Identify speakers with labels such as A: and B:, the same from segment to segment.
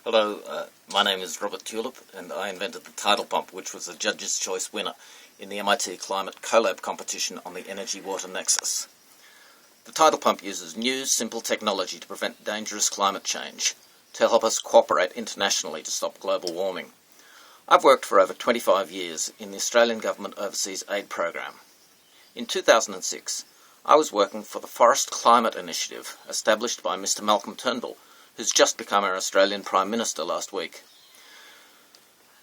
A: Hello, my name is Robert Tulip, and I invented the Tidal pump, which was a Judge's Choice winner in the MIT Climate Colab competition on the energy-water nexus. The Tidal pump uses new, simple technology to prevent dangerous climate change, to help us cooperate internationally to stop global warming. I've worked for over 25 years in the Australian Government Overseas Aid Program. In 2006, I was working for the Forest Climate Initiative, established by Mr. Malcolm Turnbull, who's just become our Australian Prime Minister last week.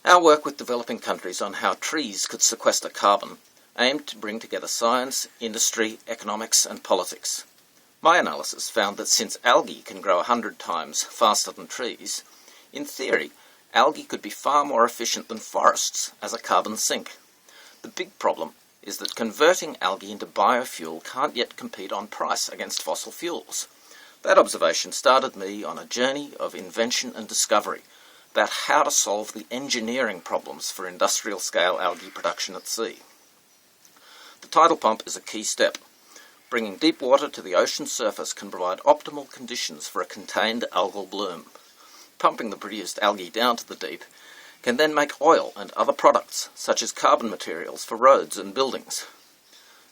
A: Our work with developing countries on how trees could sequester carbon aimed to bring together science, industry, economics and politics. My analysis found that since algae can grow 100 times faster than trees, in theory, algae could be far more efficient than forests as a carbon sink. The big problem is that converting algae into biofuel can't yet compete on price against fossil fuels. That observation started me on a journey of invention and discovery about how to solve the engineering problems for industrial-scale algae production at sea. The tidal pump is a key step. Bringing deep water to the ocean surface can provide optimal conditions for a contained algal bloom. Pumping the produced algae down to the deep can then make oil and other products, such as carbon materials for roads and buildings.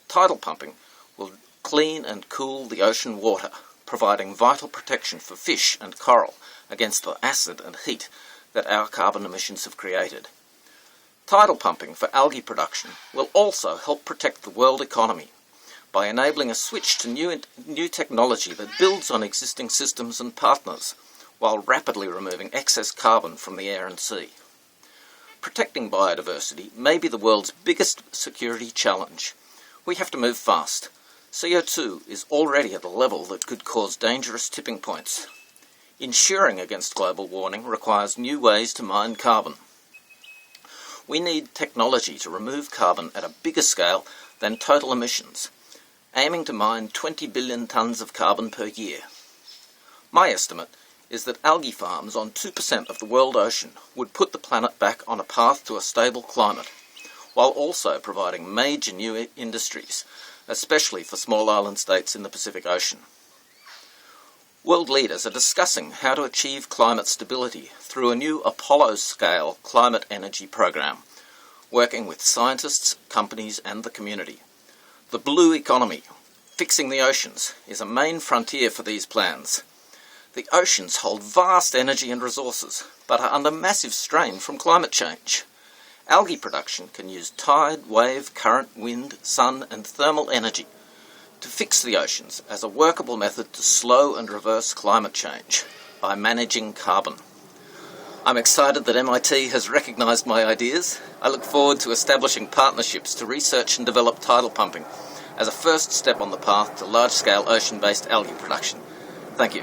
A: Tidal pumping will clean and cool the ocean water, providing vital protection for fish and coral against the acid and heat that our carbon emissions have created. Tidal pumping for algae production will also help protect the world economy by enabling a switch to new technology that builds on existing systems and partners while rapidly removing excess carbon from the air and sea. Protecting biodiversity may be the world's biggest security challenge. We have to move fast. CO2 is already at a level that could cause dangerous tipping points. Insuring against global warming requires new ways to mine carbon. We need technology to remove carbon at a bigger scale than total emissions, aiming to mine 20 billion tonnes of carbon per year. My estimate is that algae farms on 2% of the world ocean would put the planet back on a path to a stable climate, while also providing major new industries, especially for small island states in the Pacific Ocean. World leaders are discussing how to achieve climate stability through a new Apollo-scale climate energy program, working with scientists, companies and the community. The blue economy, fixing the oceans, is a main frontier for these plans. The oceans hold vast energy and resources, but are under massive strain from climate change. Algae production can use tide, wave, current, wind, sun and thermal energy to fix the oceans as a workable method to slow and reverse climate change by managing carbon. I'm excited that MIT has recognised my ideas. I look forward to establishing partnerships to research and develop tidal pumping as a first step on the path to large-scale ocean-based algae production. Thank you.